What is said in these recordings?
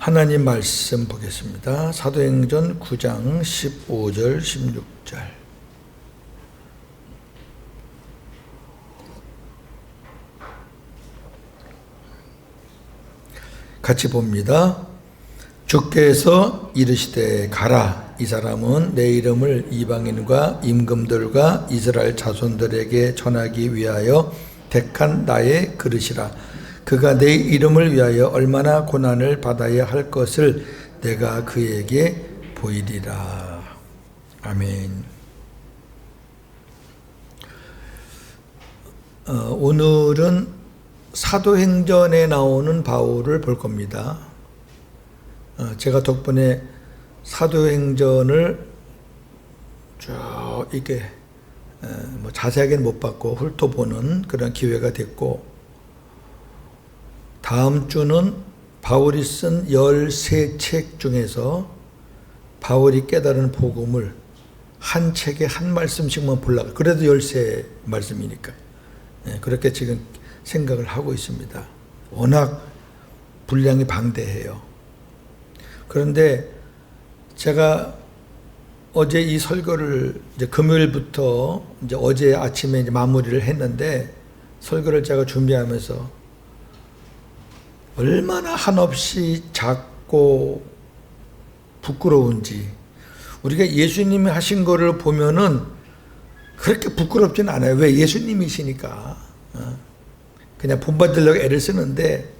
하나님 말씀 보겠습니다. 사도행전 9장 15절 16절. 같이 봅니다. 주께서 이르시되 가라. 이 사람은 내 이름을 이방인과 임금들과 이스라엘 자손들에게 전하기 위하여 택한 나의 그릇이라. 그가 내 이름을 위하여 얼마나 고난을 받아야 할 것을 내가 그에게 보이리라. 아멘. 오늘은 사도행전에 나오는 바울을 볼 겁니다. 제가 덕분에 사도행전을 쭉 이렇게 자세하게는 못 봤고 훑어보는 그런 기회가 됐고, 다음 주는 바울이 쓴 13책 중에서 바울이 깨달은 복음을 한 책에 한 말씀씩만 보려고, 그래도 13말씀이니까 그렇게 지금 생각을 하고 있습니다. 워낙 분량이 방대해요. 그런데 제가 어제 이 설교를 이제 금요일부터 이제 어제 아침에 이제 마무리를 했는데, 설교를 제가 준비하면서 얼마나 한없이 작고 부끄러운지, 우리가 예수님이 하신 거를 보면은 그렇게 부끄럽진 않아요. 왜? 예수님이시니까. 그냥 본받으려고 애를 쓰는데,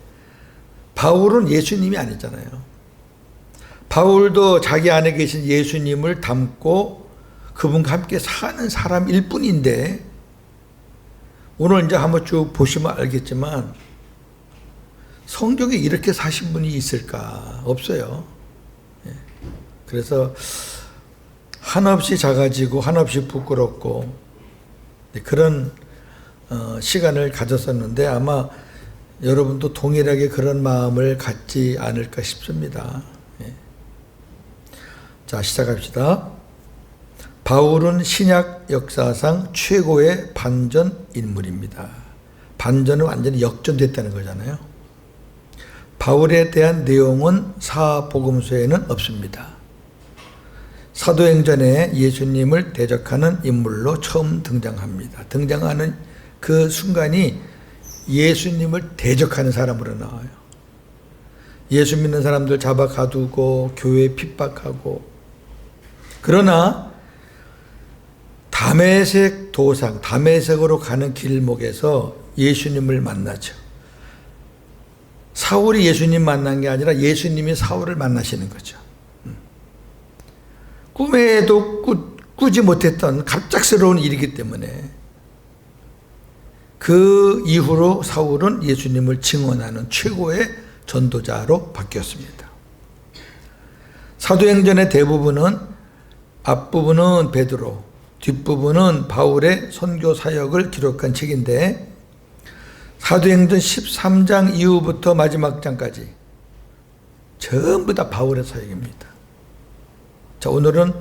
바울은 예수님이 아니잖아요. 바울도 자기 안에 계신 예수님을 담고 그분과 함께 사는 사람일 뿐인데, 오늘 이제 한번 쭉 보시면 알겠지만 성경에 이렇게 사신 분이 있을까? 없어요. 그래서 한없이 작아지고 한없이 부끄럽고 그런 시간을 가졌었는데, 아마 여러분도 동일하게 그런 마음을 갖지 않을까 싶습니다. 자, 시작합시다. 바울은 신약 역사상 최고의 반전 인물입니다. 반전은 완전히 역전됐다는 거잖아요. 바울에 대한 내용은 사복음서에는 없습니다. 사도행전에 예수님을 대적하는 인물로 처음 등장합니다. 등장하는 그 순간이 예수님을 대적하는 사람으로 나와요. 예수 믿는 사람들 잡아 가두고 교회 핍박하고, 그러나 다메섹 도상, 다메섹으로 가는 길목에서 예수님을 만나죠. 사울이 예수님 만난 게 아니라 예수님이 사울을 만나시는 거죠. 꿈에도 꾸지 못했던 갑작스러운 일이기 때문에 그 이후로 사울은 예수님을 증언하는 최고의 전도자로 바뀌었습니다. 사도행전의 대부분은 앞부분은 베드로, 뒷부분은 바울의 선교 사역을 기록한 책인데, 사도행전 13장 이후부터 마지막 장까지 전부 다 바울의 사역입니다. 자, 오늘은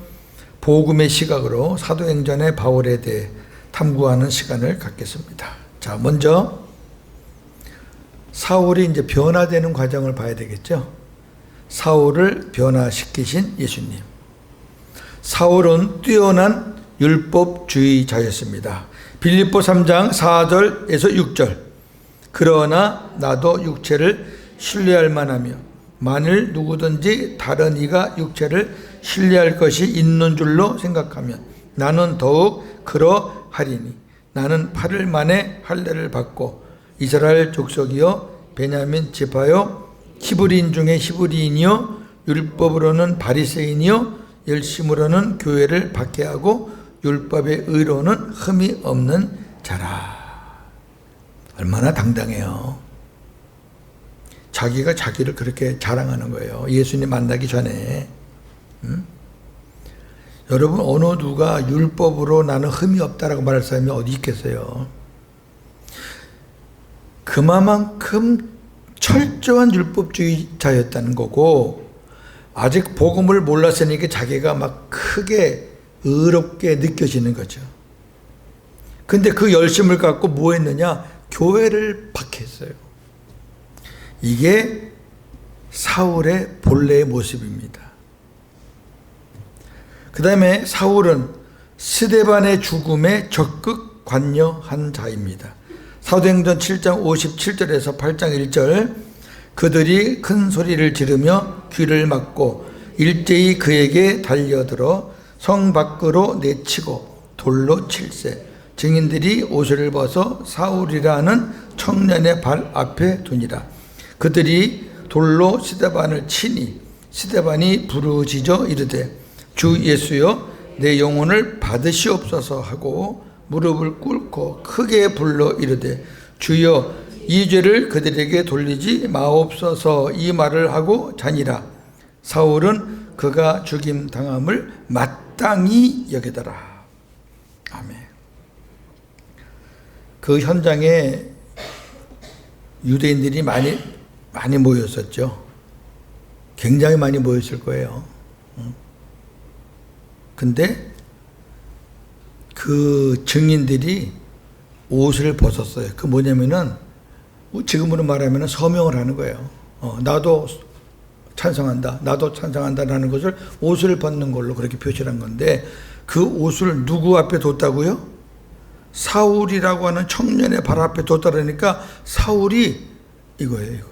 복음의 시각으로 사도행전의 바울에 대해 탐구하는 시간을 갖겠습니다. 자, 먼저 사울이 이제 변화되는 과정을 봐야 되겠죠. 사울을 변화시키신 예수님. 사울은 뛰어난 율법주의자였습니다. 빌립보 3장 4절에서 6절. 그러나 나도 육체를 신뢰할 만하며 만일 누구든지 다른 이가 육체를 신뢰할 것이 있는 줄로 생각하면 나는 더욱 그러하리니, 나는 8일 만에 할례를 받고 이스라엘 족속이요 베냐민 지파요 히브리인 중에 히브리인이요 율법으로는 바리새인이요 열심으로는 교회를 박해하고 율법의 의로는 흠이 없는 자라. 얼마나 당당해요. 자기가 자기를 그렇게 자랑하는 거예요. 예수님 만나기 전에. 여러분, 어느 누가 율법으로 나는 흠이 없다라고 말할 사람이 어디 있겠어요? 그만큼 철저한 율법주의자였다는 거고, 아직 복음을 몰랐으니까 자기가 막 크게 의롭게 느껴지는 거죠. 근데 그 열심을 갖고 뭐 했느냐? 교회를 박해했어요. 이게 사울의 본래의 모습입니다. 그 다음에 사울은 스데반의 죽음에 적극 관여한 자입니다. 사도행전 7장 57절에서 8장 1절, 그들이 큰 소리를 지르며 귀를 막고 일제히 그에게 달려들어 성 밖으로 내치고 돌로 칠세. 증인들이 옷을 벗어 사울이라는 청년의 발 앞에 두니라. 그들이 돌로 스데반을 치니 스데반이 부르짖어 이르되 주 예수여 내 영혼을 받으시옵소서 하고 무릎을 꿇고 크게 불러 이르되 주여 이 죄를 그들에게 돌리지 마옵소서 이 말을 하고 자니라. 사울은 그가 죽임 당함을 마땅히 여기더라. 아멘. 그 현장에 유대인들이 많이 모였었죠. 굉장히 많이 모였을 거예요. 근데 그 증인들이 옷을 벗었어요. 그 뭐냐면은 지금으로 말하면 서명을 하는 거예요. 나도 찬성한다, 나도 찬성한다라는 것을 옷을 벗는 걸로 그렇게 표시한 건데, 그 옷을 누구 앞에 뒀다고요? 사울이라고 하는 청년의 발 앞에 뒀다라니까 사울이 이거예요, 이거.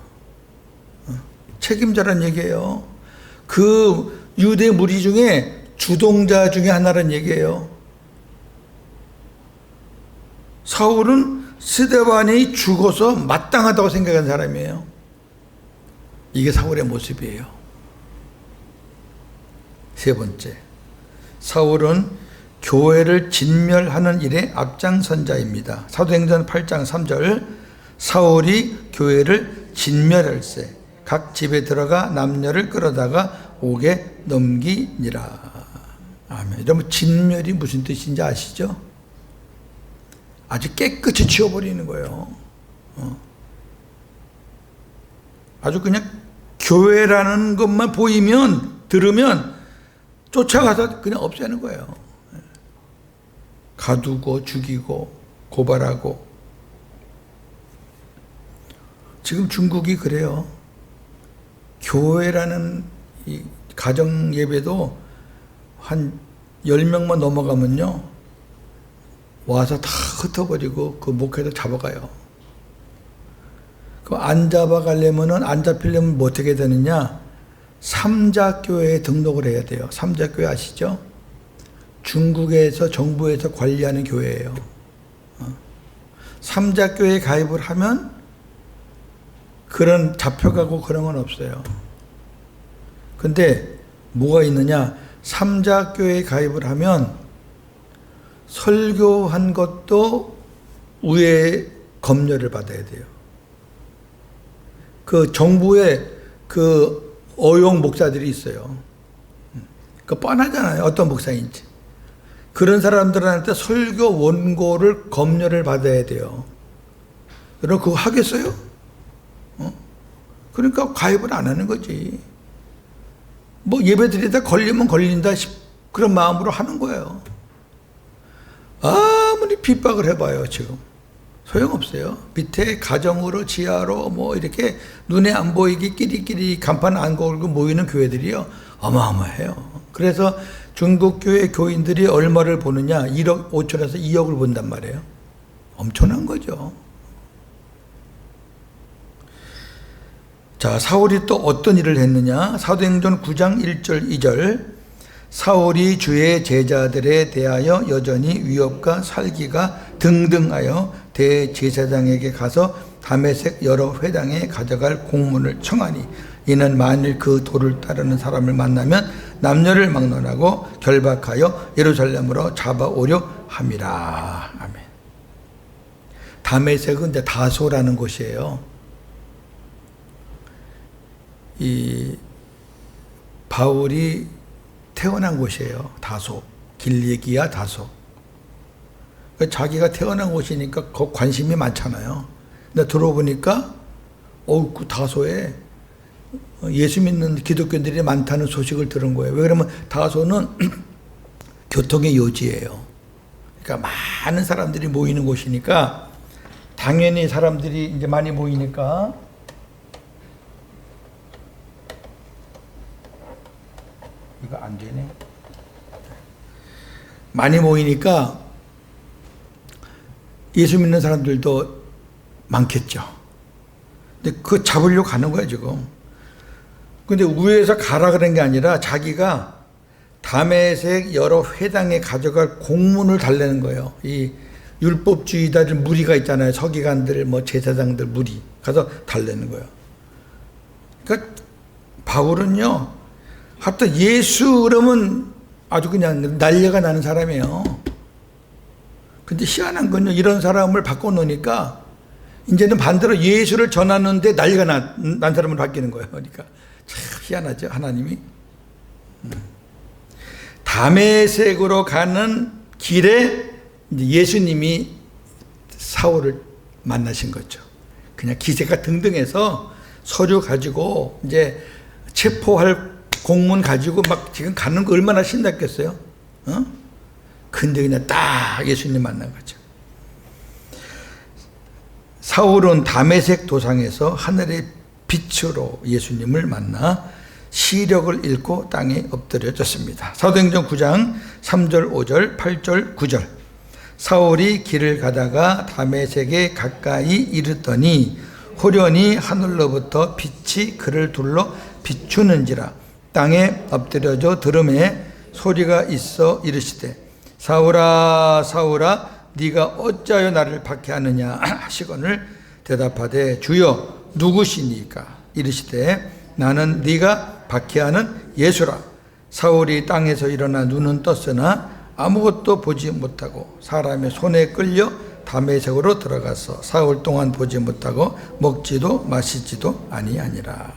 책임자란 얘기예요. 그 유대 무리 중에 주동자 중에 하나란 얘기예요. 사울은 스데반이 죽어서 마땅하다고 생각한 사람이에요. 이게 사울의 모습이에요. 세 번째, 사울은 교회를 진멸하는 일에 앞장선 자입니다. 사도행전 8장 3절, 사울이 교회를 진멸할세 각 집에 들어가 남녀를 끌어다가 옥에 넘기니라. 아멘. 여러분, 진멸이 무슨 뜻인지 아시죠? 아주 깨끗이 치워버리는 거예요. 아주 그냥 교회라는 것만 보이면, 들으면 쫓아가서 그냥 없애는 거예요. 가두고 죽이고 고발하고. 지금 중국이 그래요. 교회라는 이 가정 예배도 한 10명만 넘어가면요, 와서 다 흩어버리고 그 목회자 잡아가요. 그 안 잡아가려면은, 안 잡히려면 뭐 어떻게 되느냐? 삼자교회에 등록을 해야 돼요. 삼자교회 아시죠? 중국에서 정부에서 관리하는 교회예요. 삼자교회에 가입을 하면 그런 잡혀가고 그런 건 없어요. 근데 뭐가 있느냐? 삼자교회에 가입을 하면 설교한 것도 우회의 검열을 받아야 돼요. 그 정부의 그 어용 목사들이 있어요. 그 뻔하잖아요, 어떤 목사인지. 그런 사람들한테 설교 원고를 검열을 받아야 돼요. 여러분, 그거 하겠어요? 그러니까 가입을 안 하는 거지. 뭐 예배 드리다 걸리면 걸린다, 그런 마음으로 하는 거예요. 아무리 핍박을 해봐요, 지금 소용없어요. 밑에 가정으로 지하로 뭐 이렇게 눈에 안 보이게 끼리끼리 간판 안 걸고 모이는 교회들이요, 어마어마해요. 그래서 중국 교회 교인들이 얼마를 보느냐? 1억 5천에서 2억을 본단 말이에요. 엄청난 거죠. 자, 사울이 또 어떤 일을 했느냐? 사도행전 9장 1절 2절, 사울이 주의 제자들에 대하여 여전히 위협과 살기가 등등하여 대제사장에게 가서 다메섹 여러 회당에 가져갈 공문을 청하니, 이는 만일 그 도를 따르는 사람을 만나면 남녀를 막론하고 결박하여 예루살렘으로 잡아오려 함이라. 아멘. 다메섹은 이제 다소라는 곳이에요. 이 바울이 태어난 곳이에요. 다소, 길리기아 다소. 자기가 태어난 곳이니까 그 관심이 많잖아요. 근데 들어보니까 그 다소에 예수 믿는 기독교인들이 많다는 소식을 들은 거예요. 왜 그러면 다소는 교통의 요지예요. 그러니까 많은 사람들이 모이는 곳이니까, 당연히 사람들이 이제 많이 모이니까 이거 안 되네. 많이 모이니까 예수 믿는 사람들도 많겠죠. 근데 그거 잡으려고 가는 거야, 지금. 근데 위에서 가라 그런 게 아니라 자기가 다메섹 여러 회당에 가져갈 공문을 달래는 거예요. 이 율법주의자들 무리가 있잖아요. 서기관들, 뭐 제사장들 무리. 가서 달래는 거예요. 그러니까 바울은요, 하여튼 예수 그러면 아주 그냥 난리가 나는 사람이에요. 근데 희한한 건요, 이런 사람을 바꿔놓으니까 이제는 반대로 예수를 전하는데 난리가 난 사람으로 바뀌는 거예요. 그러니까 참 희한하죠, 하나님이. 다메섹으로 가는 길에 이제 예수님이 사울을 만나신 거죠. 그냥 기세가 등등해서 서류 가지고 이제 체포할 공문 가지고 막 지금 가는 거 얼마나 신났겠어요? 근데 그냥 딱 예수님 만난 거죠. 사울은 다메섹 도상에서 하늘의 빛으로 예수님을 만나 시력을 잃고 땅에 엎드려졌습니다. 사도행전 9장 3절, 5절, 8절, 9절. 사울이 길을 가다가 다메섹에 가까이 이르더니 호련히 하늘로부터 빛이 그를 둘러 비추는지라. 땅에 엎드려져 들음에 소리가 있어 이르시되 사울아 사울아 네가 어찌하여 나를 박해하느냐 하시거늘 대답하되 주여 누구시니까 이르시되 나는 네가 박해하는 예수라. 사울이 땅에서 일어나 눈은 떴으나 아무것도 보지 못하고 사람의 손에 끌려 다메섹으로 들어가서 사흘 동안 보지 못하고 먹지도 마시지도 아니하니라.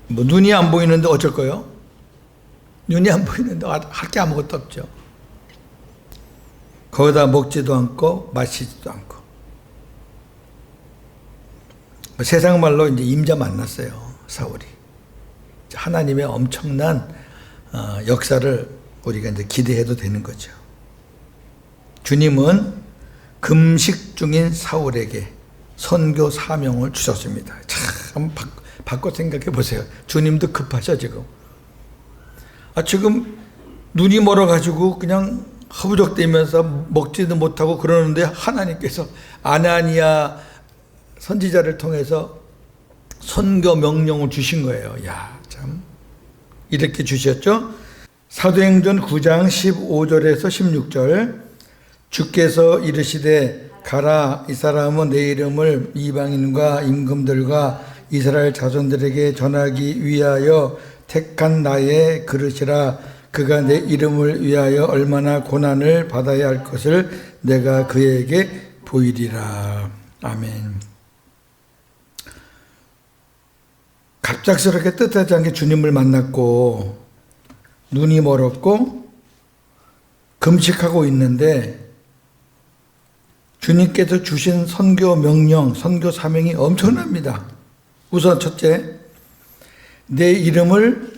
뭐 눈이 안 보이는데 어쩔 거요? 눈이 안 보이는데 할 게 아무것도 없죠. 거기다 먹지도 않고 마시지도 않고. 세상 말로 이제 임자 만났어요, 사울이. 하나님의 엄청난 역사를 우리가 이제 기대해도 되는 거죠. 주님은 금식 중인 사울에게 선교 사명을 주셨습니다. 참 바꿔 생각해 보세요. 주님도 급하셔 지금. 지금 눈이 멀어가지고 그냥 허부적대면서 먹지도 못하고 그러는데 하나님께서 아나니아 선지자를 통해서 선교 명령을 주신 거예요. 야, 참 이렇게 주셨죠. 사도행전 9장 15절에서 16절. 주께서 이르시되 가라, 이 사람은 내 이름을 이방인과 임금들과 이스라엘 자손들에게 전하기 위하여 택한 나의 그릇이라. 그가 내 이름을 위하여 얼마나 고난을 받아야 할 것을 내가 그에게 보이리라. 아멘. 갑작스럽게 뜻하지 않게 주님을 만났고 눈이 멀었고 금식하고 있는데 주님께서 주신 선교 명령, 선교 사명이 엄청납니다. 우선 첫째, 내 이름을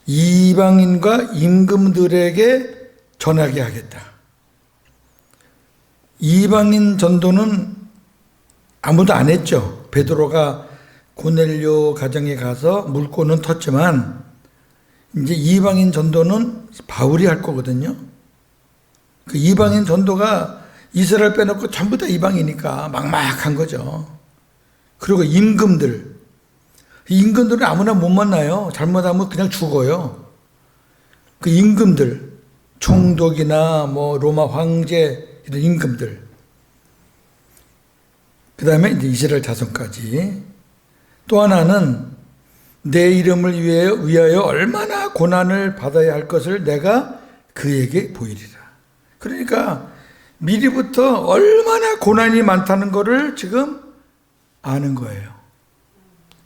이방인과 임금들에게 전하게 하겠다. 이방인 전도는 아무도 안 했죠. 베드로가 고넬료 가정에 가서 물고는 텄지만 이제 이방인 전도는 바울이 할 거거든요. 그 이방인 전도가 이스라엘 빼놓고 전부 다 이방이니까 막막한 거죠. 그리고 임금들은 아무나 못 만나요. 잘못하면 그냥 죽어요. 그 임금들, 총독이나 뭐 로마 황제 이런 임금들. 그 다음에 이제 이스라엘 자손까지. 또 하나는 내 이름을 위하여 얼마나 고난을 받아야 할 것을 내가 그에게 보이리라. 그러니까 미리부터 얼마나 고난이 많다는 것을 지금 아는 거예요.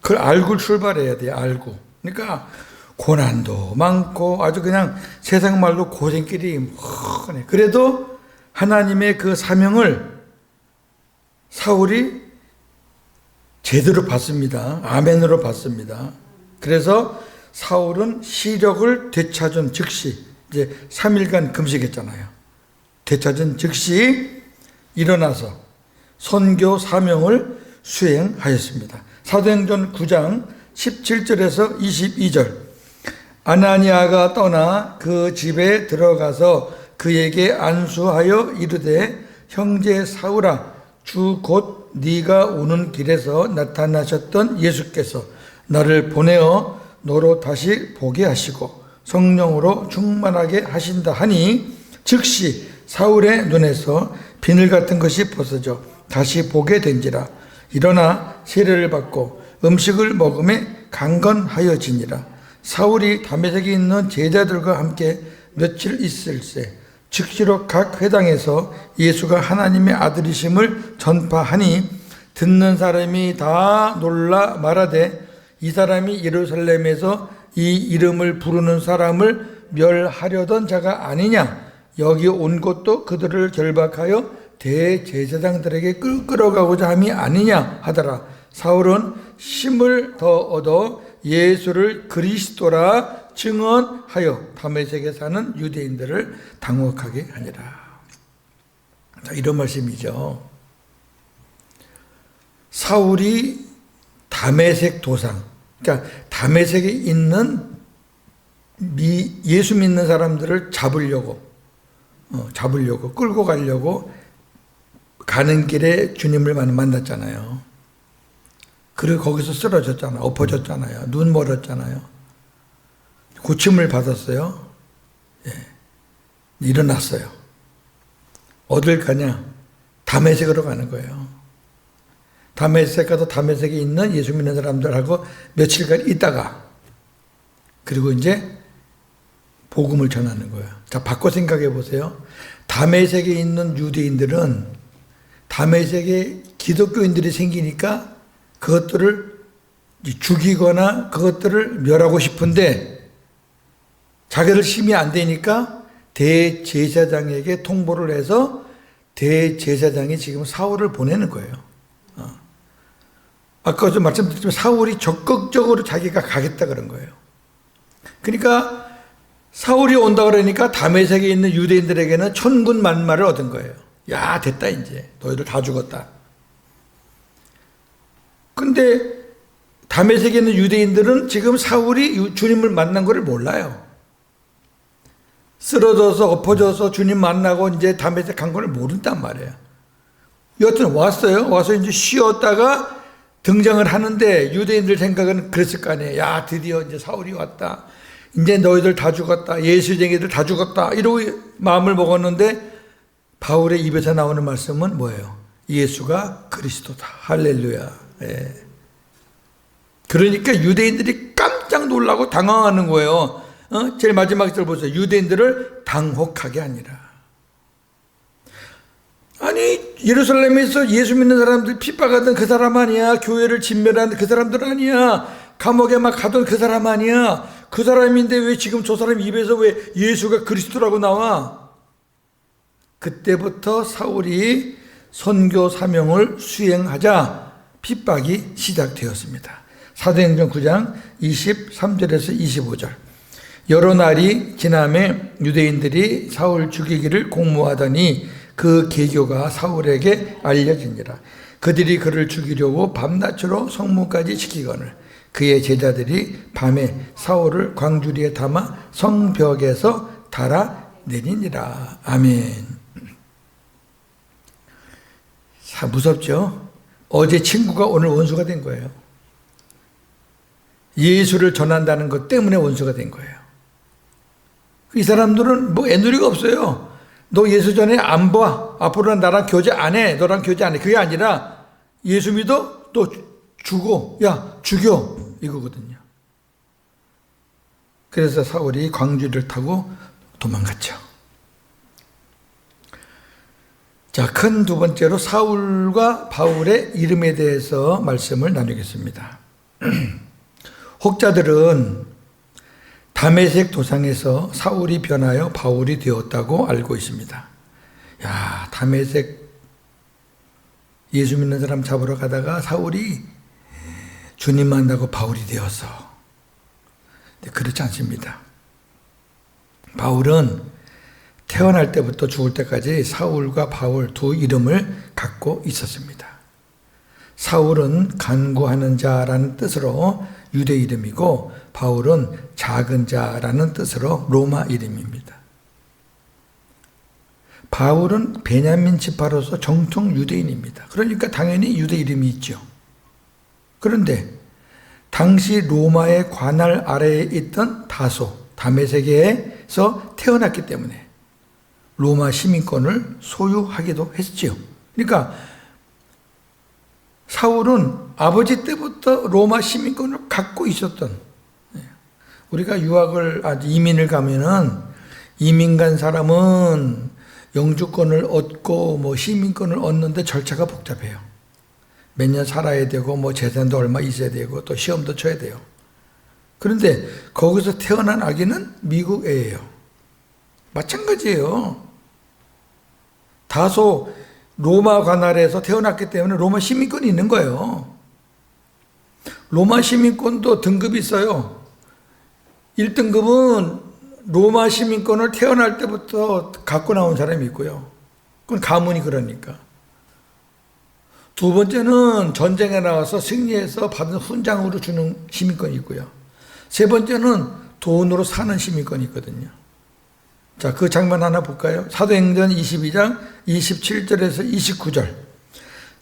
그걸 알고 출발해야 돼요. 알고. 그러니까 고난도 많고 아주 그냥 세상 말로 고생길이 훤해. 그래도 하나님의 그 사명을 사울이 제대로 받습니다. 아멘으로 받습니다. 그래서 사울은 시력을 되찾은 즉시 이제 3일간 금식했잖아요. 되찾은 즉시 일어나서 선교 사명을 수행하였습니다. 사도행전 9장 17절에서 22절. 아나니아가 떠나 그 집에 들어가서 그에게 안수하여 이르되 형제 사울아 주 곧 네가 오는 길에서 나타나셨던 예수께서 나를 보내어 너로 다시 보게 하시고 성령으로 충만하게 하신다 하니 즉시 사울의 눈에서 비늘 같은 것이 벗어져 다시 보게 된지라. 일어나 세례를 받고 음식을 먹음에 강건하여지니라. 사울이 다메섹에 있는 제자들과 함께 며칠 있을새 즉시로 각 회당에서 예수가 하나님의 아들이심을 전파하니 듣는 사람이 다 놀라 말하되 이 사람이 예루살렘에서 이 이름을 부르는 사람을 멸하려던 자가 아니냐. 여기 온 것도 그들을 결박하여 대제사장들에게 끌어가고자 함이 아니냐 하더라. 사울은 힘을 더 얻어 예수를 그리스도라 증언하여 다메섹에 사는 유대인들을 당혹하게 하니라. 자, 이런 말씀이죠. 사울이 다메섹 도상, 그러니까 다메섹에 있는 예수 믿는 사람들을 잡으려고 끌고 가려고 가는 길에 주님을 만났잖아요. 그리고 거기서 쓰러졌잖아요. 엎어졌잖아요. 눈 멀었잖아요. 고침을 받았어요. 예. 일어났어요. 어딜 가냐? 다메섹으로 가는 거예요. 다메섹 가서 다메섹에 있는 예수 믿는 사람들하고 며칠간 있다가 그리고 이제 복음을 전하는 거예요. 자, 바꿔 생각해 보세요. 다메섹에 있는 유대인들은 다메섹에 기독교인들이 생기니까 그것들을 죽이거나 그것들을 멸하고 싶은데 자기들 힘이 안 되니까 대제사장에게 통보를 해서 대제사장이 지금 사울을 보내는 거예요. 아까도 말씀드렸지만 사울이 적극적으로 자기가 가겠다 그런 거예요. 그러니까 사울이 온다 그러니까 다메섹에 있는 유대인들에게는 천군만마를 얻은 거예요. 야, 됐다 이제. 너희들 다 죽었다. 근데 다메섹에 있는 유대인들은 지금 사울이 주님을 만난 것을 몰라요. 쓰러져서 엎어져서 주님 만나고 이제 다메섹 간 걸 모른단 말이에요. 여하튼 왔어요. 와서 이제 쉬었다가 등장을 하는데 유대인들 생각은 그랬을 거 아니에요. 야, 드디어 이제 사울이 왔다. 이제 너희들 다 죽었다. 예수쟁이들 다 죽었다. 이러고 마음을 먹었는데 바울의 입에서 나오는 말씀은 뭐예요? 예수가 그리스도다. 할렐루야. 예. 그러니까 유대인들이 깜짝 놀라고 당황하는 거예요. 제일 마지막 절 보세요. 유대인들을 당혹하게 하니라. 아니, 예루살렘에서 예수 믿는 사람들 핍박하던 그 사람 아니야. 교회를 진멸한 그 사람들 아니야. 감옥에 막 가던 그 사람 아니야. 그 사람인데 왜 지금 저 사람 입에서 왜 예수가 그리스도라고 나와? 그때부터 사울이 선교 사명을 수행하자 핍박이 시작되었습니다. 사도행전 9장 23절에서 25절. 여러 날이 지남에 유대인들이 사울 죽이기를 공모하더니 그 계교가 사울에게 알려지니라. 그들이 그를 죽이려고 밤낮으로 성문까지 지키거늘 그의 제자들이 밤에 사울을 광주리에 담아 성벽에서 달아내리니라. 아멘. 자, 무섭죠? 어제 친구가 오늘 원수가 된 거예요. 예수를 전한다는 것 때문에 원수가 된 거예요. 이 사람들은 뭐 애누리가 없어요. 너 예수 전에 안 봐. 앞으로는 나랑 교제 안 해. 너랑 교제 안 해. 그게 아니라 예수 믿어? 또 죽어. 야, 죽여. 이거거든요. 그래서 사울이 광주를 타고 도망갔죠. 자, 큰 두 번째로 사울과 바울의 이름에 대해서 말씀을 나누겠습니다. 혹자들은 다메섹 도상에서 사울이 변하여 바울이 되었다고 알고 있습니다. 야, 다메섹 예수 믿는 사람 잡으러 가다가 사울이 주님 만나고 바울이 되었어. 근데 그렇지 않습니다. 바울은 태어날 때부터 죽을 때까지 사울과 바울 두 이름을 갖고 있었습니다. 사울은 간구하는 자라는 뜻으로 유대 이름이고 바울은 작은 자라는 뜻으로 로마 이름입니다. 바울은 베냐민 지파로서 정통 유대인입니다. 그러니까 당연히 유대 이름이 있죠. 그런데 당시 로마의 관할 아래에 있던 다소, 다메섹에서 태어났기 때문에 로마 시민권을 소유하기도 했지요. 그러니까 사울은 아버지 때부터 로마 시민권을 갖고 있었던, 우리가 이민을 가면은 이민 간 사람은 영주권을 얻고 시민권을 얻는데 절차가 복잡해요. 몇 년 살아야 되고 재산도 얼마 있어야 되고 또 시험도 쳐야 돼요. 그런데 거기서 태어난 아기는 미국 애예요. 마찬가지예요. 다소 로마 관할에서 태어났기 때문에 로마 시민권이 있는 거예요. 로마 시민권도 등급이 있어요. 1등급은 로마 시민권을 태어날 때부터 갖고 나온 사람이 있고요. 그건 가문이 그러니까. 두 번째는 전쟁에 나와서 승리해서 받은 훈장으로 주는 시민권이 있고요. 세 번째는 돈으로 사는 시민권이 있거든요. 자, 그 장면 하나 볼까요? 사도행전 22장 27절에서 29절.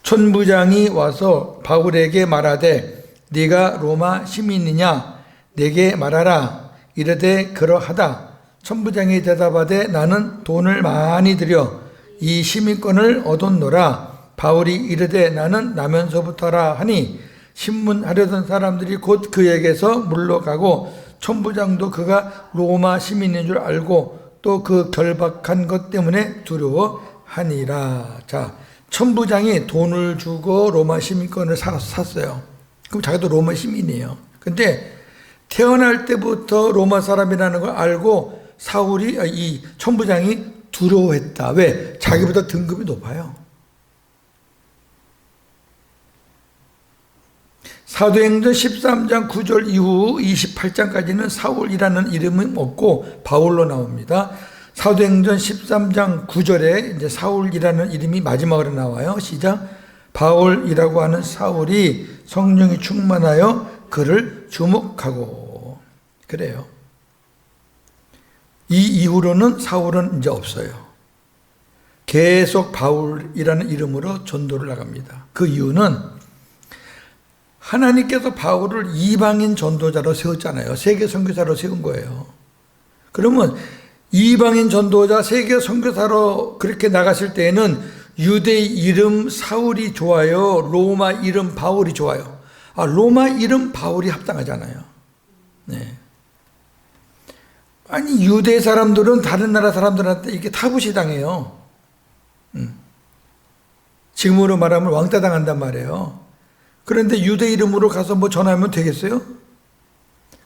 천부장이 와서 바울에게 말하되 네가 로마 시민이냐 내게 말하라. 이르되 그러하다. 천부장이 대답하되 나는 돈을 많이 들여 이 시민권을 얻었노라. 바울이 이르되 나는 나면서부터라 하니 신문하려던 사람들이 곧 그에게서 물러가고 천부장도 그가 로마 시민인 줄 알고 또 그 결박한 것 때문에 두려워하니라. 자, 천부장이 돈을 주고 로마 시민권을 샀어요. 그럼 자기도 로마 시민이에요. 근데 태어날 때부터 로마 사람이라는 걸 알고 이 천부장이 두려워했다. 왜? 자기보다 등급이 높아요. 사도행전 13장 9절 이후 28장까지는 사울이라는 이름은 없고 바울로 나옵니다. 사도행전 13장 9절에 이제 사울이라는 이름이 마지막으로 나와요. 시작. 바울이라고 하는 사울이 성령이 충만하여 그를 주목하고. 그래요. 이 이후로는 사울은 이제 없어요. 계속 바울이라는 이름으로 전도를 나갑니다. 그 이유는 하나님께서 바울을 이방인 전도자로 세웠잖아요. 세계 선교사로 세운 거예요. 그러면 이방인 전도자, 세계 선교사로 그렇게 나갔을 때에는 유대 이름 사울이 좋아요? 로마 이름 바울이 좋아요? 로마 이름 바울이 합당하잖아요. 네. 아니, 유대 사람들은 다른 나라 사람들한테 이렇게 타부시 당해요. 지금으로 말하면 왕따 당한단 말이에요. 그런데 유대 이름으로 가서 전하면 되겠어요?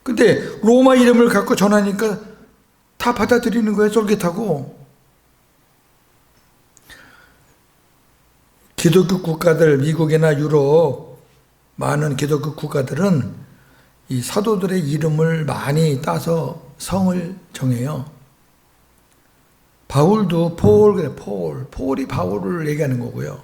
근데 로마 이름을 갖고 전하니까 다 받아들이는 거예요, 쫄깃하고. 기독교 국가들, 미국이나 유럽, 많은 기독교 국가들은 이 사도들의 이름을 많이 따서 성을 정해요. 바울도 폴이 바울을 얘기하는 거고요.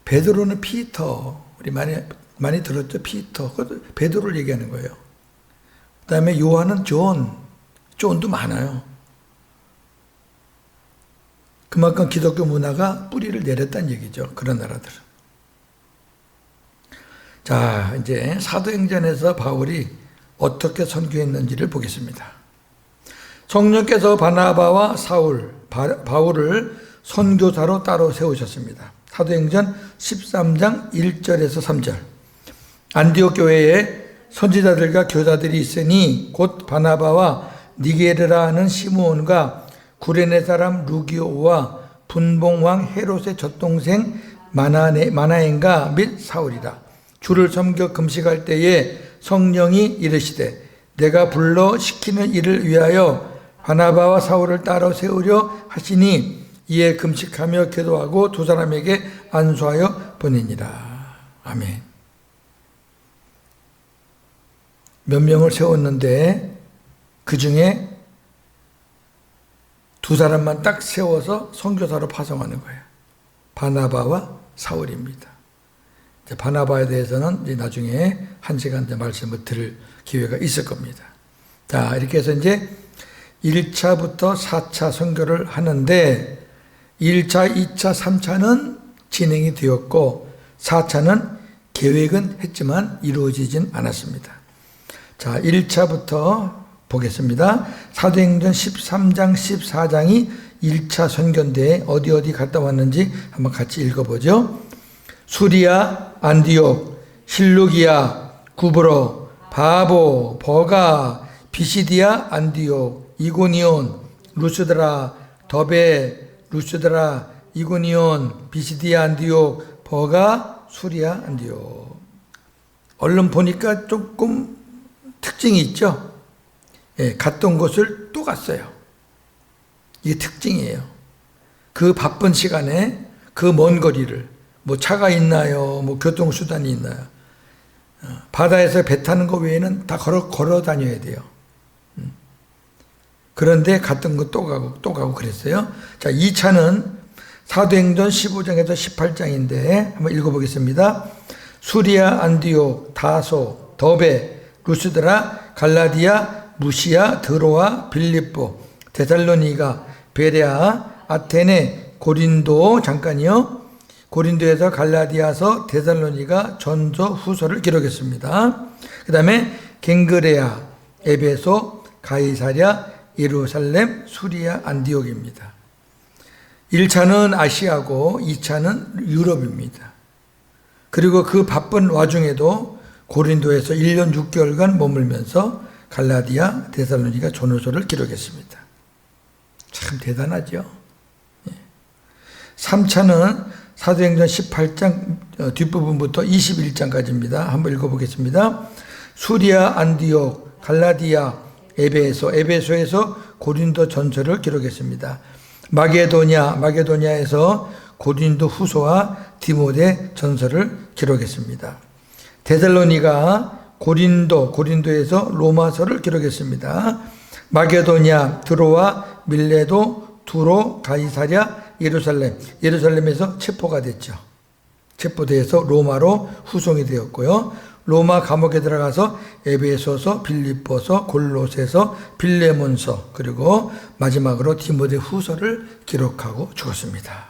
베드로는 피터, 우리 많이 들었죠? 피터. 베드로를 얘기하는 거예요. 그 다음에 요한은 존도 많아요. 그만큼 기독교 문화가 뿌리를 내렸다는 얘기죠. 그런 나라들은. 자, 이제 사도행전에서 바울이 어떻게 선교했는지를 보겠습니다. 성령께서 바나바와 바울을 선교사로 따로 세우셨습니다. 사도행전 13장 1절에서 3절. 안디옥 교회에 선지자들과 교사들이 있으니 곧 바나바와 니게르라 하는 시므온과 구레네 사람 루기오와 분봉왕 헤롯의 젖동생 마나엔가 및 사울이라. 주를 섬겨 금식할 때에 성령이 이르시되 내가 불러 시키는 일을 위하여 바나바와 사울을 따로 세우려 하시니 이에 금식하며 기도하고 두 사람에게 안수하여 보내니라. 아멘. 몇 명을 세웠는데 그 중에 두 사람만 딱 세워서 선교사로 파송하는 거예요. 바나바와 사울입니다. 바나바에 대해서는 이제 나중에 한 시간 말씀을 들을 기회가 있을 겁니다. 자, 이렇게 해서 이제 1차부터 4차 선교를 하는데 1차, 2차, 3차는 진행이 되었고 4차는 계획은 했지만 이루어지진 않았습니다. 자, 1차부터 보겠습니다. 사도행전 13장, 14장이 1차 선교인데 어디 갔다 왔는지 한번 같이 읽어보죠. 수리아, 안디옥, 실루기아, 구브로, 바보, 버가, 비시디아, 안디옥, 이고니온, 루스드라, 더베, 루스드라, 이고니온, 비시디아, 안디옥, 버가, 수리아, 안디옥. 얼른 보니까 조금 특징이 있죠. 예, 갔던 곳을 또 갔어요. 이게 특징이에요. 그 바쁜 시간에 그 먼 거리를 뭐 차가 있나요? 뭐 교통수단이 있나요? 바다에서 배 타는 거 외에는 다 걸어 다녀야 돼요. 그런데 갔던 거 또 가고 그랬어요. 자, 2차는 사도행전 15장에서 18장인데 한번 읽어보겠습니다. 수리아, 안디옥, 다소, 더베, 루스드라, 갈라디아, 무시아, 드로아, 빌립보, 데살로니가, 베레아, 아테네, 고린도, 잠깐요. 고린도에서 갈라디아서, 데살로니가, 전서, 후서를 기록했습니다. 그 다음에 갱그레아, 에베소, 가이사랴, 예루살렘, 수리아, 안디옥입니다. 1차는 아시아고 2차는 유럽입니다. 그리고 그 바쁜 와중에도 고린도에서 1년 6개월간 머물면서 갈라디아, 데살로니가 전후서를 기록했습니다. 참 대단하죠. 3차는 사도행전 18장 뒷부분부터 21장까지입니다. 한번 읽어보겠습니다. 수리아, 안디옥, 갈라디아, 에베소에서 고린도 전서를 기록했습니다. 마게도냐에서 고린도 후서와 디모데 전서를 기록했습니다. 데살로니가 고린도에서 로마서를 기록했습니다. 마게도냐, 드로아, 밀레도, 두로, 가이사랴, 예루살렘에서 체포가 됐죠. 체포돼서 로마로 후송이 되었고요. 로마 감옥에 들어가서 에베소서, 빌립보서, 골로새서, 빌레몬서, 그리고 마지막으로 디모데 후서를 기록하고 죽었습니다.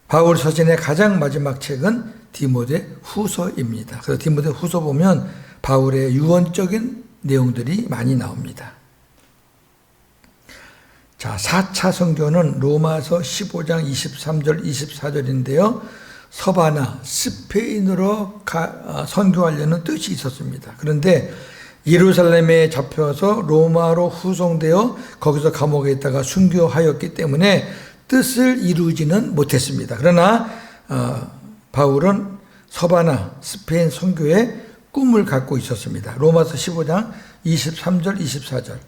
바울 서신의 가장 마지막 책은 디모데 후서입니다. 그래서 디모데 후서 보면 바울의 유언적인 내용들이 많이 나옵니다. 자, 4차 선교는 로마서 15장 23절 24절인데요. 서바나, 스페인으로 선교하려는 뜻이 있었습니다. 그런데 예루살렘에 잡혀서 로마로 후송되어 거기서 감옥에 있다가 순교하였기 때문에 뜻을 이루지는 못했습니다. 그러나 바울은 서바나, 스페인 선교에 꿈을 갖고 있었습니다. 로마서 15장 23절 24절.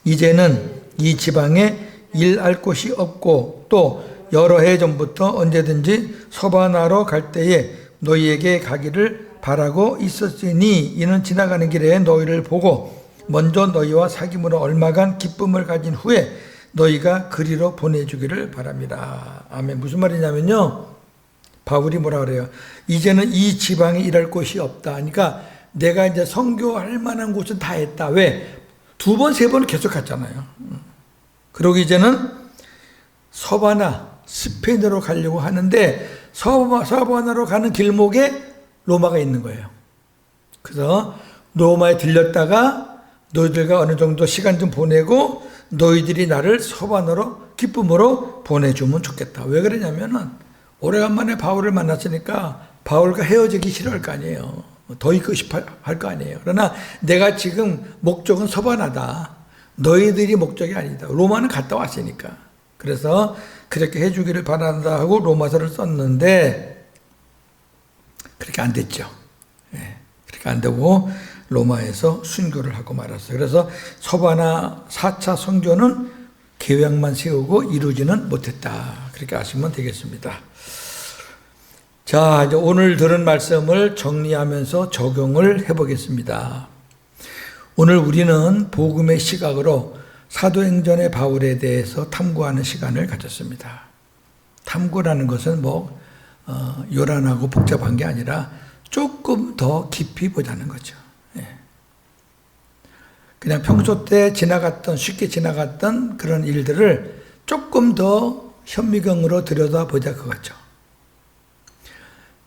이제는 이 지방에 일할 곳이 없고 또 여러 해 전부터 언제든지 서바나로 갈 때에 너희에게 가기를 바라고 있었으니 이는 지나가는 길에 너희를 보고 먼저 너희와 사귐으로 얼마간 기쁨을 가진 후에 너희가 그리로 보내주기를 바랍니다. 아멘. 무슨 말이냐면요. 바울이 뭐라 그래요? 이제는 이 지방에 일할 곳이 없다. 그러니까 내가 이제 선교할 만한 곳은 다 했다. 왜? 2번, 3번 계속 갔잖아요. 그리고 이제는 서바나, 스페인으로 가려고 하는데 서바나로 가는 길목에 로마가 있는 거예요. 그래서 로마에 들렸다가 너희들과 어느 정도 시간 좀 보내고 너희들이 나를 서바나로 기쁨으로 보내주면 좋겠다. 왜 그러냐면은 오래간만에 바울을 만났으니까 바울과 헤어지기 싫어할 거 아니에요. 더 있고 싶어 할 거 아니에요. 그러나 내가 지금 목적은 서바나다. 너희들이 목적이 아니다. 로마는 갔다 왔으니까. 그래서 그렇게 해주기를 바란다 하고 로마서를 썼는데 그렇게 안 됐죠. 예, 그렇게 안 되고 로마에서 순교를 하고 말았어요. 그래서 서바나 4차 선교는 계획만 세우고 이루지는 못했다. 그렇게 아시면 되겠습니다. 자, 이제 오늘 들은 말씀을 정리하면서 적용을 해보겠습니다. 오늘 우리는 복음의 시각으로 사도행전의 바울에 대해서 탐구하는 시간을 가졌습니다. 탐구라는 것은 요란하고 복잡한 게 아니라 조금 더 깊이 보자는 거죠. 예. 그냥 평소 때 쉽게 지나갔던 그런 일들을 조금 더 현미경으로 들여다보자 그거죠.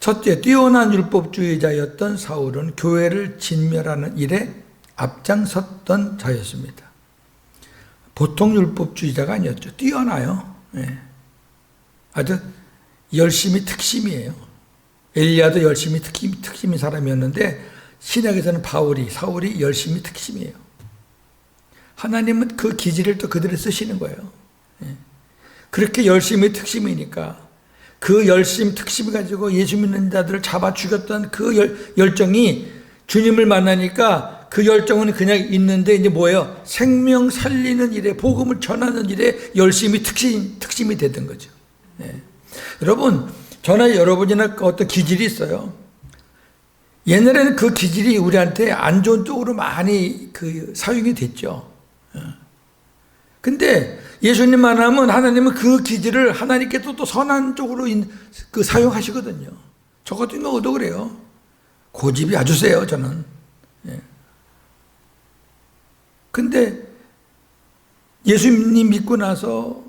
첫째, 뛰어난 율법주의자였던 사울은 교회를 진멸하는 일에 앞장섰던 자였습니다. 보통 율법주의자가 아니었죠. 뛰어나요. 예. 아주 열심히 특심이에요. 엘리야도 열심히 특심인 사람이었는데 신약에서는 사울이 열심히 특심이에요. 하나님은 그 기질을 또 그대로 쓰시는 거예요. 예. 그렇게 열심히 특심이니까 그 열심 특심을 가지고 예수 믿는 자들을 잡아 죽였던 그 열정이 주님을 만나니까 그 열정은 그냥 있는데 이제 뭐예요? 생명 살리는 일에, 복음을 전하는 일에 열심히 특심이 되던 거죠. 예. 여러분, 저나 여러분이나 어떤 기질이 있어요. 옛날에는 그 기질이 우리한테 안 좋은 쪽으로 많이 사용이 됐죠. 근데 예수님 만나면 하나님은 그 기질을 하나님께서 또 선한 쪽으로 사용하시거든요. 저 같은 경우도 그래요. 고집이 아주 세요, 저는. 예. 근데 예수님 믿고 나서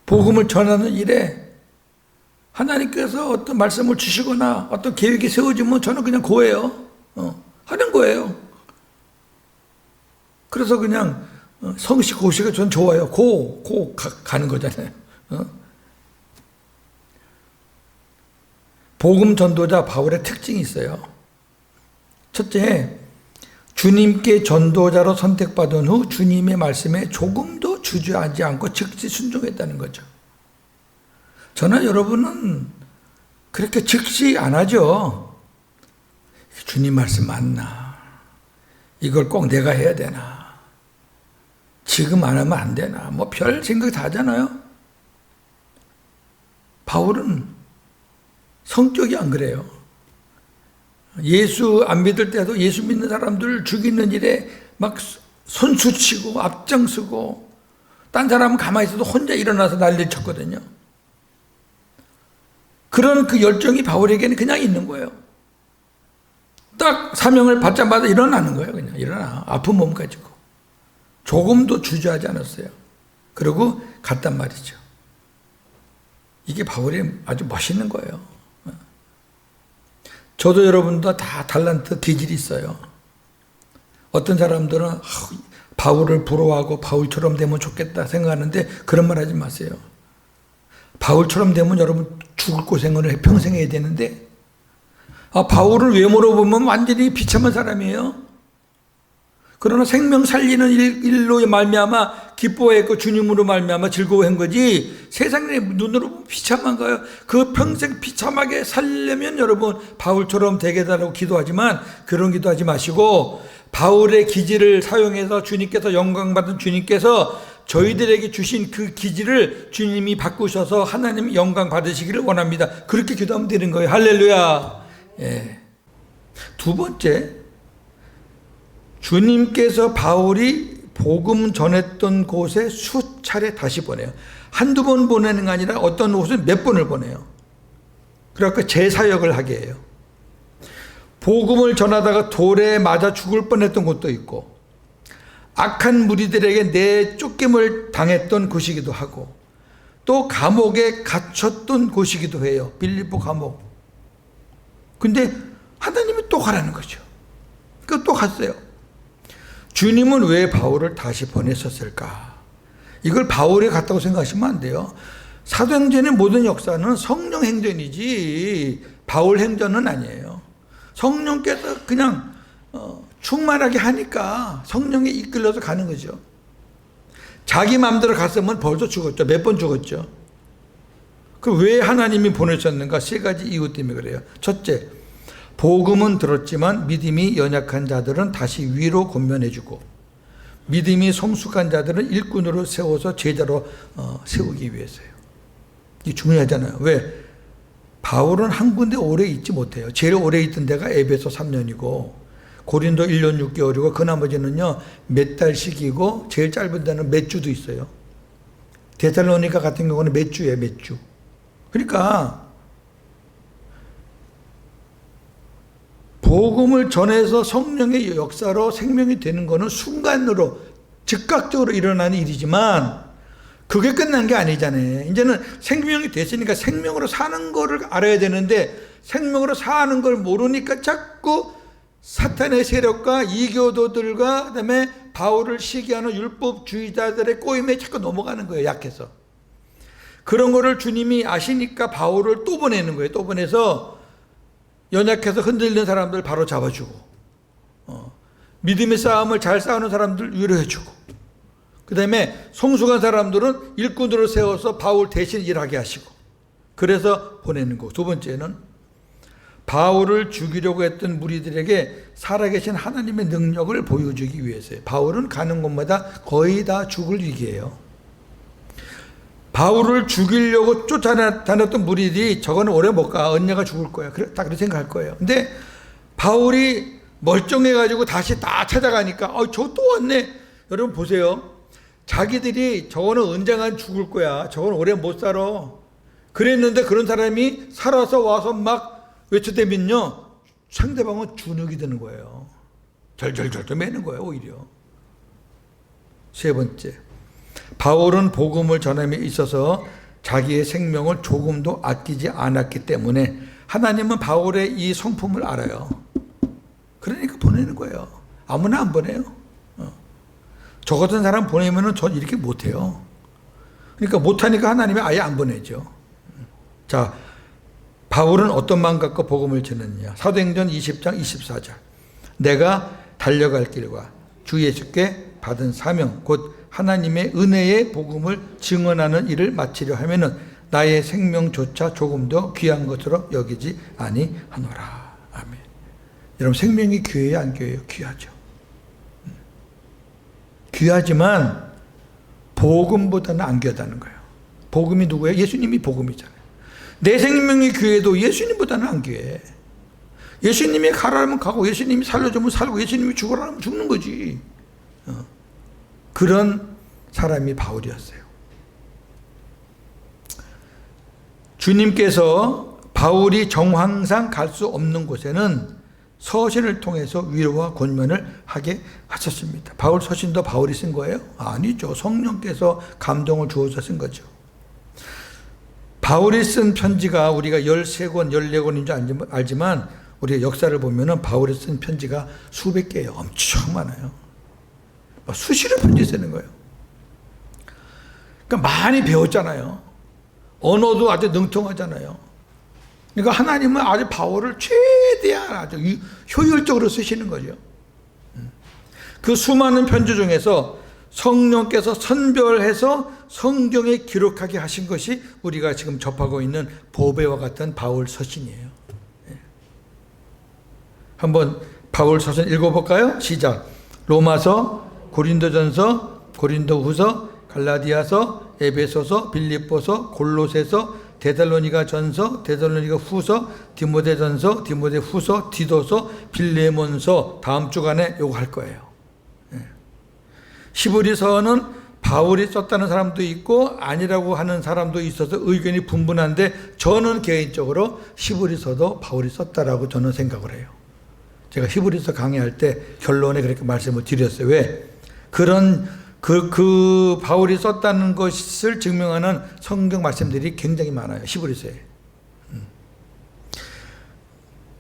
복음을 전하는 일에 하나님께서 어떤 말씀을 주시거나 어떤 계획이 세워지면 저는 그냥 고해요. 하는 거예요. 그래서 그냥 성시 고시가 전 좋아요. 가는 거잖아요. 복음 전도자 바울의 특징이 있어요. 첫째, 주님께 전도자로 선택받은 후 주님의 말씀에 조금도 주저하지 않고 즉시 순종했다는 거죠. 저는 여러분은 그렇게 즉시 안 하죠. 주님 말씀 맞나? 이걸 꼭 내가 해야 되나? 지금 안 하면 안 되나? 뭐 별 생각 다 하잖아요. 바울은 성격이 안 그래요. 예수 안 믿을 때도 예수 믿는 사람들 죽이는 일에 막 손수치고 앞장서고 딴 사람은 가만히 있어도 혼자 일어나서 난리를 쳤거든요. 그런 그 열정이 바울에게는 그냥 있는 거예요. 딱 사명을 받자마자 일어나는 거예요. 그냥 일어나. 아픈 몸 가지고. 조금도 주저하지 않았어요. 그리고 갔단 말이죠. 이게 바울의 아주 멋있는 거예요. 저도 여러분도 다 달란트 기질이 있어요. 어떤 사람들은 바울을 부러워하고 바울처럼 되면 좋겠다 생각하는데 그런 말 하지 마세요. 바울처럼 되면 여러분 죽을 고생을 평생 해야 되는데 바울을 외모로 보면 완전히 비참한 사람이에요. 그러나 생명 살리는 일로 말미암아 기뻐했고 주님으로 말미암아 즐거워한 거지 세상의 눈으로 보면 비참한 거예요. 그 평생 비참하게 살려면 여러분 바울처럼 되게 해달라고 기도하지만 그런 기도하지 마시고 바울의 기질을 사용해서 주님께서 영광받은 주님께서 저희들에게 주신 그 기질을 주님이 바꾸셔서 하나님 영광 받으시기를 원합니다. 그렇게 기도하면 되는 거예요. 할렐루야. 예. 두 번째, 주님께서 바울이 복음 전했던 곳에 수차례 다시 보내요. 한두 번 보내는 게 아니라 어떤 곳은 몇 번을 보내요. 그래서 재사역을 하게 해요. 복음을 전하다가 돌에 맞아 죽을 뻔했던 곳도 있고 악한 무리들에게 내쫓김을 당했던 곳이기도 하고 또 감옥에 갇혔던 곳이기도 해요. 빌립보 감옥. 근데 하나님이 또 가라는 거죠. 그러니까 또 갔어요. 주님은 왜 바울을 다시 보냈었을까? 이걸 바울이 갔다고 생각하시면 안 돼요. 사도행전의 모든 역사는 성령 행전이지 바울 행전은 아니에요. 성령께서 그냥 충만하게 하니까 성령에 이끌려서 가는 거죠. 자기 마음대로 갔으면 벌써 죽었죠. 몇 번 죽었죠. 그 왜 하나님이 보내셨는가? 세 가지 이유 때문에 그래요. 첫째, 복음은 들었지만 믿음이 연약한 자들은 다시 위로 권면해주고 믿음이 성숙한 자들은 일꾼으로 세워서 제자로 세우기 위해서요. 이게 중요하잖아요. 왜? 바울은 한 군데 오래 있지 못해요. 제일 오래 있던 데가 에베소 3년이고 고린도 1년 6개월이고 그 나머지는요 몇 달씩이고 제일 짧은 데는 몇 주도 있어요. 데살로니가 같은 경우는 몇 주예요. 몇 주. 그러니까 복음을 전해서 성령의 역사로 생명이 되는 것은 순간으로 즉각적으로 일어나는 일이지만 그게 끝난 게 아니잖아요. 이제는 생명이 됐으니까 생명으로 사는 거를 알아야 되는데 생명으로 사는 걸 모르니까 자꾸 사탄의 세력과 이교도들과 그다음에 바울을 시기하는 율법주의자들의 꼬임에 자꾸 넘어가는 거예요. 약해서. 그런 거를 주님이 아시니까 바울을 또 보내는 거예요. 또 보내서 연약해서 흔들리는 사람들 바로 잡아주고 믿음의 싸움을 잘 싸우는 사람들 위로해주고 그 다음에 성숙한 사람들은 일꾼으로 세워서 바울 대신 일하게 하시고 그래서 보내는 거. 두 번째는 바울을 죽이려고 했던 무리들에게 살아계신 하나님의 능력을 보여주기 위해서요. 바울은 가는 곳마다 거의 다 죽을 위기예요. 바울을 죽이려고 쫓아다녔던 무리들이 저거는 오래 못 가. 언니가 죽을 거야. 다 그렇게 생각할 거예요. 근데 바울이 멀쩡해가지고 다시 다 찾아가니까 저 또 왔네. 여러분 보세요. 자기들이 저거는 언젠간 죽을 거야. 저거는 오래 못 살아. 그랬는데 그런 사람이 살아서 와서 막 외쳐대면요. 상대방은 주눅이 드는 거예요. 절절절절 매는 거예요. 오히려. 세 번째. 바울은 복음을 전함에 있어서 자기의 생명을 조금도 아끼지 않았기 때문에 하나님은 바울의 이 성품을 알아요. 그러니까 보내는 거예요. 아무나 안 보내요. 저 같은 사람 보내면은 전 이렇게 못해요. 그러니까 못하니까 하나님이 아예 안 보내죠. 자, 바울은 어떤 마음 갖고 복음을 전했느냐. 사도행전 20장 24절. 내가 달려갈 길과 주 예수께 받은 사명 곧 하나님의 은혜의 복음을 증언하는 일을 마치려 하면은 나의 생명조차 조금 더 귀한 것으로 여기지 아니하노라. 아멘. 여러분 생명이 귀해요, 안 귀해요? 귀하죠. 귀하지만 복음보다는 안 귀하다는 거예요. 복음이 누구예요? 예수님이 복음이잖아요. 내 생명이 귀해도 예수님보다는 안 귀해. 예수님이 가라면 가고 예수님이 살려주면 살고 예수님이 죽으라면 죽는 거지. 그런 사람이 바울이었어요. 주님께서 바울이 정황상 갈 수 없는 곳에는 서신을 통해서 위로와 권면을 하게 하셨습니다. 바울 서신도 바울이 쓴 거예요? 아니죠. 성령께서 감동을 주어서 쓴 거죠. 바울이 쓴 편지가 우리가 13권, 14권인 줄 알지만 우리가 역사를 보면은 바울이 쓴 편지가 수백 개예요. 엄청 많아요. 수시로 편지 쓰는 거예요. 그러니까 많이 배웠잖아요. 언어도 아주 능통하잖아요. 그러니까 하나님은 아주 바울을 최대한 아주 효율적으로 쓰시는 거죠. 그 수많은 편지 중에서 성령께서 선별해서 성경에 기록하게 하신 것이 우리가 지금 접하고 있는 보배와 같은 바울 서신이에요. 한번 바울 서신 읽어볼까요? 시작. 로마서, 고린도전서, 고린도후서, 갈라디아서, 에베소서, 빌립보서, 골로새서, 데살로니가 전서, 데살로니가 후서, 디모데전서, 디모데 후서, 디도서, 빌레몬서 다음 주간에 요거 할 거예요. 히브리서는 바울이 썼다는 사람도 있고 아니라고 하는 사람도 있어서 의견이 분분한데 저는 개인적으로 히브리서도 바울이 썼다라고 저는 생각을 해요. 제가 히브리서 강의할 때 결론에 그렇게 말씀을 드렸어요. 왜? 그 바울이 썼다는 것을 증명하는 성경 말씀들이 굉장히 많아요. 히브리서에.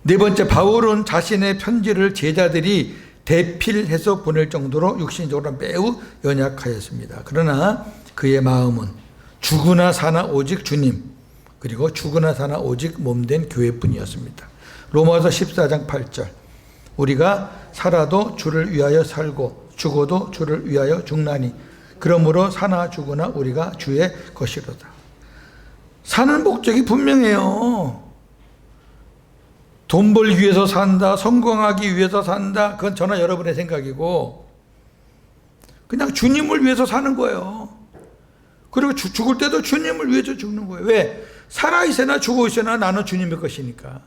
네 번째, 바울은 자신의 편지를 제자들이 대필해서 보낼 정도로 육신적으로 매우 연약하였습니다. 그러나 그의 마음은 죽으나 사나 오직 주님, 그리고 죽으나 사나 오직 몸된 교회뿐이었습니다. 로마서 14장 8절. 우리가 살아도 주를 위하여 살고 죽어도 주를 위하여 죽나니 그러므로 사나 죽으나 우리가 주의 것이로다. 사는 목적이 분명해요. 돈 벌기 위해서 산다, 성공하기 위해서 산다, 그건 저나 여러분의 생각이고 그냥 주님을 위해서 사는 거예요. 그리고 죽을 때도 주님을 위해서 죽는 거예요. 왜? 살아있으나 죽어있으나 나는 주님의 것이니까.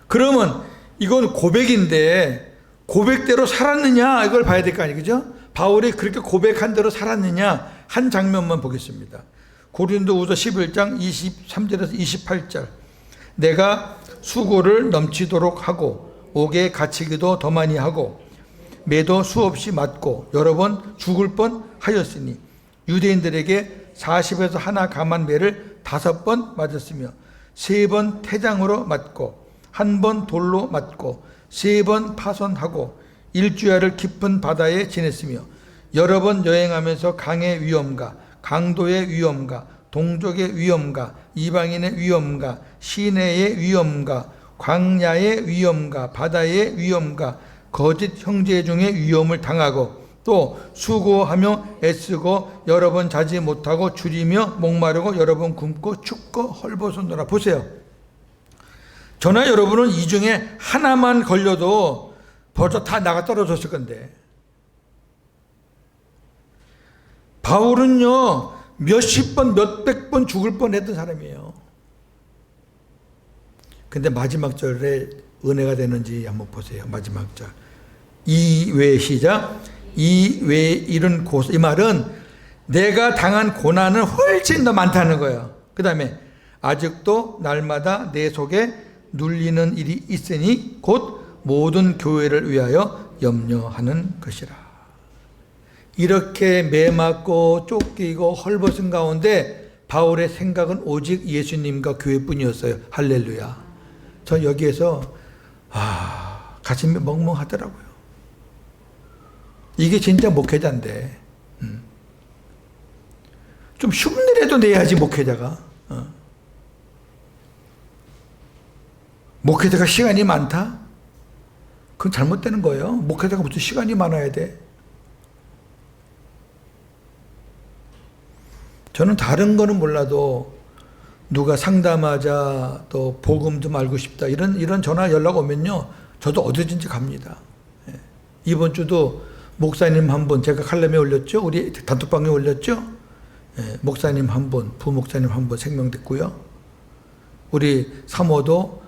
그러면 이건 고백인데 고백대로 살았느냐 이걸 봐야 될 거 아니에요. 그죠? 바울이 그렇게 고백한 대로 살았느냐 한 장면만 보겠습니다. 고린도후서 11장 23절에서 28절. 내가 수고를 넘치도록 하고 옥에 갇히기도 더 많이 하고 매도 수없이 맞고 여러 번 죽을 뻔하였으니 유대인들에게 40에서 하나 감한 매를 5번 맞았으며 3번 태장으로 맞고 1번 돌로 맞고 3번 파손하고 일주야를 깊은 바다에 지냈으며 여러 번 여행하면서 강의 위험과 강도의 위험과 동족의 위험과 이방인의 위험과 시내의 위험과 광야의 위험과 바다의 위험과 거짓 형제 중의 위험을 당하고 또 수고하며 애쓰고 여러 번 자지 못하고 줄이며 목마르고 여러 번 굶고 춥고 헐벗었노라. 보세요. 저나 여러분은 이 중에 하나만 걸려도 벌써 다 나가 떨어졌을 건데 바울은요 몇십 번 몇백 번 죽을 뻔했던 사람이에요. 근데 마지막 절에 은혜가 되는지 한번 보세요. 마지막 절 이외 시작 이외 이른 고소. 이 말은 내가 당한 고난은 훨씬 더 많다는 거예요. 그 다음에 아직도 날마다 내 속에 눌리는 일이 있으니 곧 모든 교회를 위하여 염려하는 것이라. 이렇게 매맞고 쫓기고 헐벗은 가운데 바울의 생각은 오직 예수님과 교회뿐이었어요. 할렐루야. 전 여기에서 가슴이 멍멍하더라고요. 이게 진짜 목회자인데 좀 흉내라도 내야지 목회자가. 목회자가 시간이 많다? 그건 잘못되는 거예요. 목회자가 무슨 시간이 많아야 돼. 저는 다른 거는 몰라도 누가 상담하자 또 복음 좀 알고 싶다 이런 전화 연락 오면요 저도 어디든지 갑니다. 이번 주도 목사님 한 분 제가 칼럼에 올렸죠. 우리 단톡방에 올렸죠. 목사님 한 분, 부목사님 한 분 생명됐고요. 우리 사모도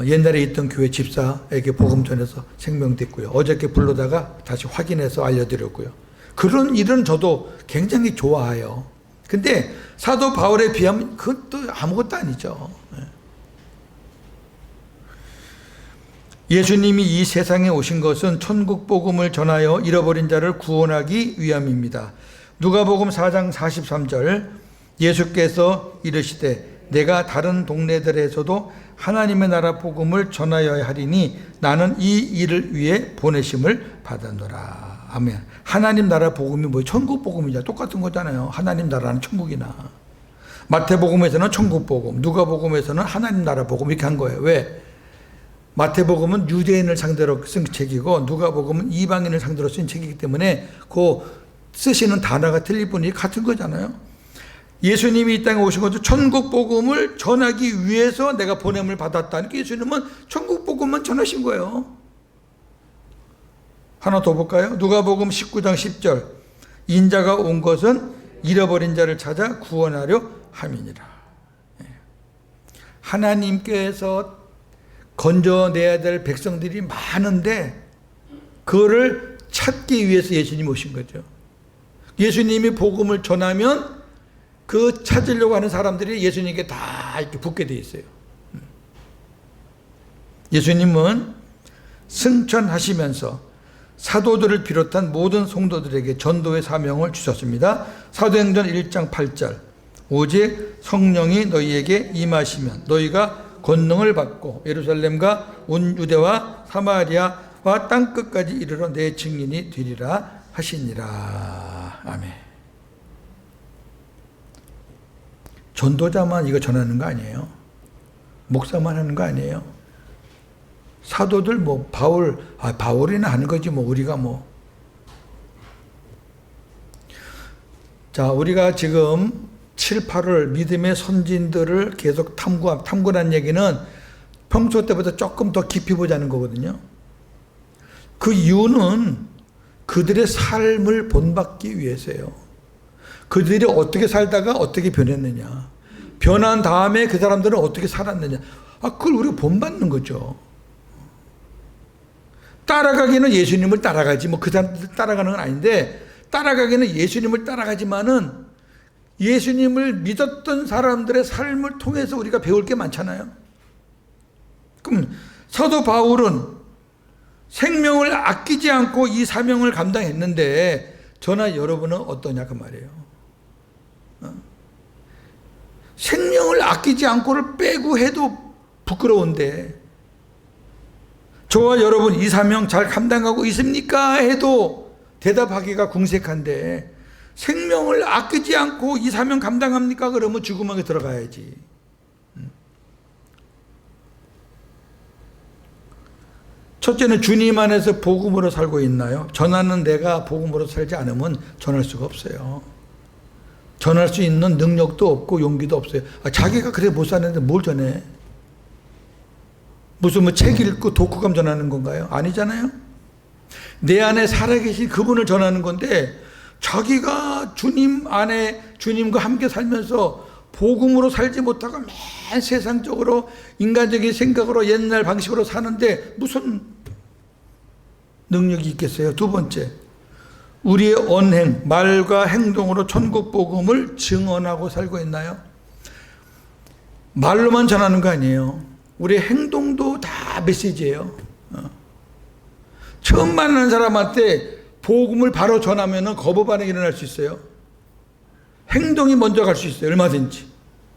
옛날에 있던 교회 집사에게 복음 전해서 생명됐고요. 어저께 불러다가 다시 확인해서 알려드렸고요. 그런 일은 저도 굉장히 좋아해요. 근데 사도 바울에 비하면 그것도 아무것도 아니죠. 예수님이 이 세상에 오신 것은 천국 복음을 전하여 잃어버린 자를 구원하기 위함입니다. 누가복음 4장 43절 예수께서 이르시되 내가 다른 동네들에서도 하나님의 나라 복음을 전하여야 하리니 나는 이 일을 위해 보내심을 받았노라. 아멘. 하나님 나라 복음이 뭐 천국 복음이냐 똑같은 거잖아요. 하나님 나라는 천국이나. 마태복음에서는 천국 복음, 누가복음에서는 하나님 나라 복음 이렇게 한 거예요. 왜? 마태복음은 유대인을 상대로 쓴 책이고 누가복음은 이방인을 상대로 쓴 책이기 때문에 그 쓰시는 단어가 틀릴 뿐이 같은 거잖아요. 예수님이 이 땅에 오신 것도 천국 복음을 전하기 위해서 내가 보냄을 받았다니까 예수님은 천국 복음만 전하신 거예요. 하나 더 볼까요? 누가복음 19장 10절 인자가 온 것은 잃어버린 자를 찾아 구원하려 함이니라. 하나님께서 건져내야 될 백성들이 많은데 그거를 찾기 위해서 예수님이 오신 거죠. 예수님이 복음을 전하면 그 찾으려고 하는 사람들이 예수님께 다 이렇게 붙게 돼 있어요. 예수님은 승천하시면서 사도들을 비롯한 모든 성도들에게 전도의 사명을 주셨습니다. 사도행전 1장 8절 오직 성령이 너희에게 임하시면 너희가 권능을 받고 예루살렘과 온 유대와 사마리아와 땅끝까지 이르러 내 증인이 되리라 하시니라. 아멘. 전도자만 이거 전하는 거 아니에요. 목사만 하는 거 아니에요. 사도들 뭐 바울이나 하는 거지 뭐 우리가 뭐. 자, 우리가 지금 7, 8월 믿음의 선진들을 계속 탐구한 얘기는 평소 때보다 조금 더 깊이 보자는 거거든요. 그 이유는 그들의 삶을 본받기 위해서예요. 그들이 어떻게 살다가 어떻게 변했느냐. 변한 다음에 그 사람들은 어떻게 살았느냐. 그걸 우리가 본받는 거죠. 따라가기는 예수님을 따라가지 뭐 그 사람들 따라가는 건 아닌데 따라가기는 예수님을 따라가지만은 예수님을 믿었던 사람들의 삶을 통해서 우리가 배울 게 많잖아요. 그럼 사도 바울은 생명을 아끼지 않고 이 사명을 감당했는데 저나 여러분은 어떠냐 그 말이에요. 생명을 아끼지 않고를 빼고 해도 부끄러운데 저와 여러분 이 사명 잘 감당하고 있습니까? 해도 대답하기가 궁색한데 생명을 아끼지 않고 이 사명 감당합니까? 그러면 죽음하게 들어가야지. 첫째는 주님 안에서 복음으로 살고 있나요? 전하는 내가 복음으로 살지 않으면 전할 수가 없어요. 전할 수 있는 능력도 없고 용기도 없어요. 자기가 그래 못 사는데 뭘 전해? 무슨 뭐 책 읽고 독후감 전하는 건가요? 아니잖아요. 내 안에 살아계신 그분을 전하는 건데 자기가 주님 안에 주님과 함께 살면서 복음으로 살지 못하고 맨 세상적으로 인간적인 생각으로 옛날 방식으로 사는데 무슨 능력이 있겠어요? 두 번째, 우리의 언행, 말과 행동으로 천국 복음을 증언하고 살고 있나요? 말로만 전하는 거 아니에요. 우리의 행동도 다 메시지예요. 처음 만나는 사람한테 복음을 바로 전하면 거부 반응이 일어날 수 있어요. 행동이 먼저 갈 수 있어요. 얼마든지.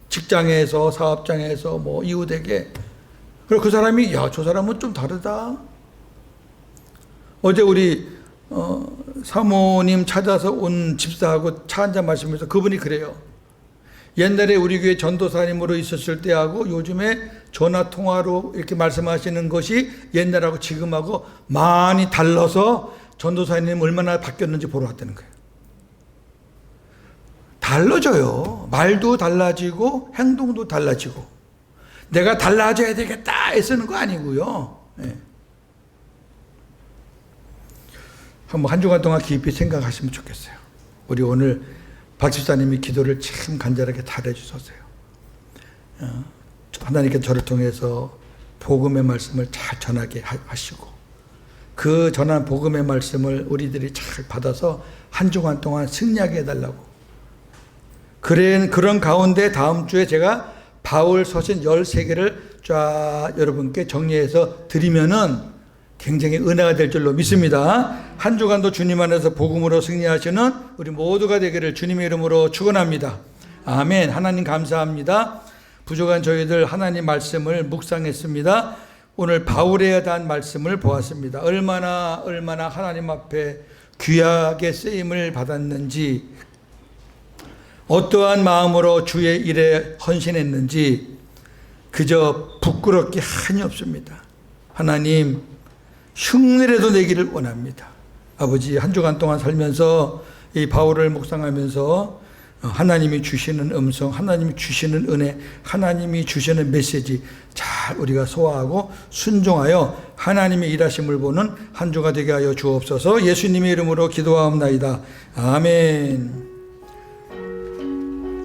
직장에서, 사업장에서, 뭐 이웃에게. 그리고 그 사람이 야, 저 사람은 좀 다르다. 어제 우리 사모님 찾아서 온 집사하고 차 한잔 마시면서 그분이 그래요. 옛날에 우리 교회 전도사님으로 있었을 때하고 요즘에 전화 통화로 이렇게 말씀하시는 것이 옛날하고 지금하고 많이 달라서 전도사님 얼마나 바뀌었는지 보러 왔다는 거예요. 달라져요. 말도 달라지고 행동도 달라지고. 내가 달라져야 되겠다 애쓰는 거 아니고요. 네. 한번 한 주간 동안 깊이 생각하시면 좋겠어요. 우리 오늘 박 집사님이 기도를 참 간절하게 잘해주셨어요. 하나님께 저를 통해서 복음의 말씀을 잘 전하게 하시고 그 전한 복음의 말씀을 우리들이 잘 받아서 한 주간 동안 승리하게 해달라고. 그런 가운데 다음 주에 제가 바울 서신 13개를 쫙 여러분께 정리해서 드리면은 굉장히 은혜가 될 줄로 믿습니다. 한 주간도 주님 안에서 복음으로 승리하시는 우리 모두가 되기를 주님의 이름으로 축원합니다. 아멘. 하나님 감사합니다. 부족한 저희들 하나님 말씀을 묵상했습니다. 오늘 바울에 대한 말씀을 보았습니다. 얼마나 하나님 앞에 귀하게 쓰임을 받았는지, 어떠한 마음으로 주의 일에 헌신했는지 그저 부끄럽기 한이 없습니다. 하나님 흉내라도 내기를 원합니다. 아버지, 한 주간 동안 살면서 이 바울을 묵상하면서 하나님이 주시는 음성, 하나님이 주시는 은혜, 하나님이 주시는 메시지 잘 우리가 소화하고 순종하여 하나님의 일하심을 보는 한 주가 되게 하여 주옵소서. 예수님의 이름으로 기도하옵나이다. 아멘.